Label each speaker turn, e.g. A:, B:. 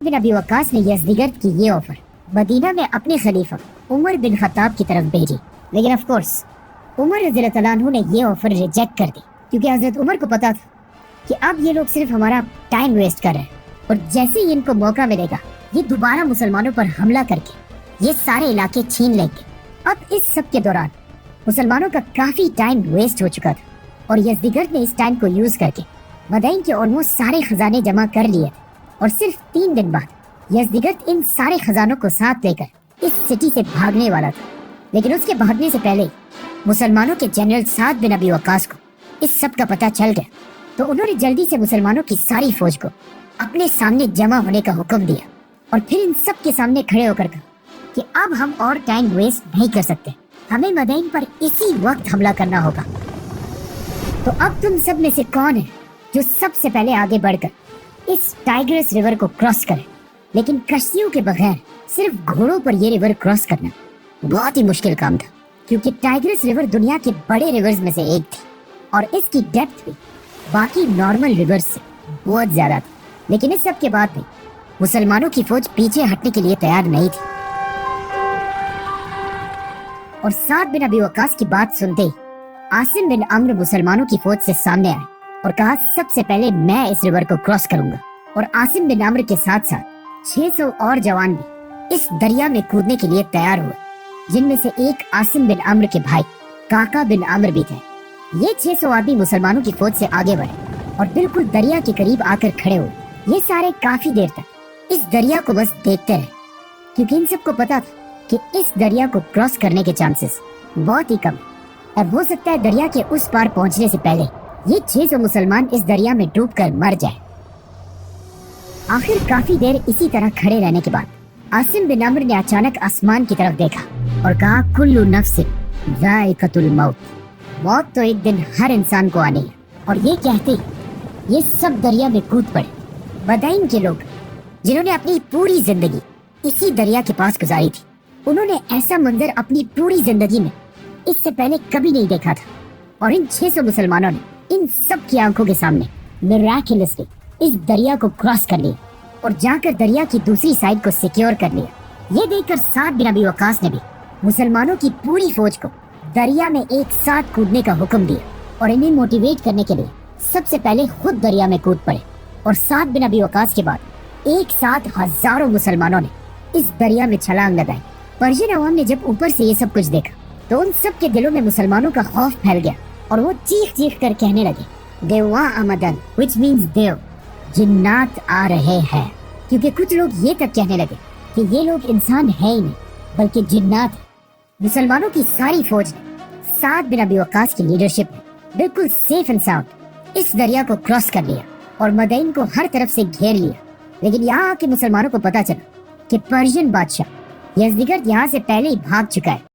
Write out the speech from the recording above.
A: बिन अबी वक्कास ने यज़दिगर्द की ये ऑफर मदीना में अपने खलीफा उमर बिन खत्ताब की तरफ भेजी, लेकिन ऑफ कोर्स उमर रज़ियल्लाहु तआला अन्हु ने ये ऑफर रिजेक्ट कर दी, क्योंकि हजरत उमर को पता था कि अब ये लोग सिर्फ हमारा टाइम वेस्ट कर रहे हैं और जैसे ही इनको मौका मिलेगा ये दोबारा मुसलमानों पर हमला करके ये सारे इलाके छीन लेंगे। अब इस सब के दौरान मुसलमानों का काफी टाइम वेस्ट हो चुका था और यज़दिगर्द ने इस टाइम को यूज करके मदाइन के ऑलमोस्ट सारे खजाने जमा कर लिए थे और सिर्फ 3 दिन बाद यज़दिगर्द इन सारे खजानों को साथ लेकर इस सिटी से भागने वाला था। लेकिन उसके भागने से पहले मुसलमानों के जनरल साद बिन अबी वक्कास को इस सब का पता चल गया, तो उन्होंने जल्दी से मुसलमानों की सारी फौज को अपने सामने जमा होने का हुक्म दिया और फिर इन सब के सामने खड़े होकर कहा कि अब हम और टाइम वेस्ट नहीं कर सकते, हमें मदाइन पर इसी वक्त हमला करना होगा। तो अब तुम सब में से कौन है जो सबसे पहले आगे बढ़कर इस टाइग्रिस रिवर को क्रॉस करे? लेकिन कश्तियों के बगैर सिर्फ घोड़ों पर ये रिवर क्रॉस करना बहुत ही मुश्किल काम था, क्योंकि टाइग्रिस रिवर दुनिया के बड़े रिवर्स में से एक थी और इसकी डेप्थ भी बाकी नॉर्मल रिवर्स से बहुत ज्यादा थी। लेकिन इस सब के बाद भी मुसलमानों की फौज पीछे हटने के लिए तैयार नहीं थी और साद बिन अबी वक्कास की बात सुनते ही आसिम बिन अम्र मुसलमानों की फौज से सामने आए और कहा, सबसे पहले मैं इस रिवर को क्रॉस करूंगा। और आसिम बिन अम्र के साथ साथ 600 और जवान भी इस दरिया में कूदने के लिए तैयार हुए, जिनमें से एक आसिम बिन अम्र के भाई काका बिन अम्र भी थे। ये 600 आदमी मुसलमानों की फौज से आगे बढ़े और बिल्कुल दरिया के करीब आकर खड़े हुए। ये सारे काफी देर तक इस दरिया को बस देखते रहे, क्योंकि इन सबको पता था कि इस दरिया को क्रॉस करने के चांसेस बहुत ही कम है और हो सकता है दरिया के उस पार पहुंचने से पहले ये 600 मुसलमान इस दरिया में डूबकर मर जाए। आखिर काफी देर इसी तरह खड़े रहने के बाद आसिम बिन अम्र ने अचानक आसमान की तरफ देखा और कहा, कुल्लु नफ्सिन ज़ाइक़तुल मौत, मौत तो एक दिन हर इंसान को आनी है। और ये कहते ही ये सब दरिया में कूद पड़े। मदाइन के लोग जिन्होंने अपनी पूरी जिंदगी इसी दरिया के पास गुजारी थी, उन्होंने ऐसा मंजर अपनी पूरी जिंदगी में इससे पहले कभी नहीं देखा था। और इन 600 मुसलमानों ने इन सब की आंखों के सामने मिराकुलसली इस दरिया को क्रॉस कर लिया और जाकर दरिया की दूसरी साइड को सिक्योर कर लिया। ये देखकर साद बिन अबी वक्कास ने भी मुसलमानों की पूरी फौज को दरिया में एक साथ कूदने का हुक्म दिया और इन्हें मोटिवेट करने के लिए सबसे पहले खुद दरिया में कूद पड़े। और साद बिन अबी वक्कास के बाद एक साथ हजारों मुसलमानों ने इस दरिया में छलांग लगाई। पर्शियन अवाम ने जब ऊपर से ये सब कुछ देखा तो उन सब के दिलों में मुसलमानों का खौफ फैल गया और वो चीख चीख कर कहने लगे, देवा आमदन, which means देव, जिन्नात आ रहे हैं। क्योंकि कुछ लोग ये तक कहने लगे कि ये लोग इंसान है ही नहीं बल्कि जिन्नात है। मुसलमानों की सारी फौज ने साद बिन अबी वक्कास की लीडरशिप में बिल्कुल सेफ एंड साउंड इस दरिया को क्रॉस कर लिया और मदाइन को हर तरफ से घेर लिया। लेकिन यहाँ आके मुसलमानों को पता चला कि पर्शियन बादशाह यज़दिगर्द यहाँ से पहले ही भाग चुका है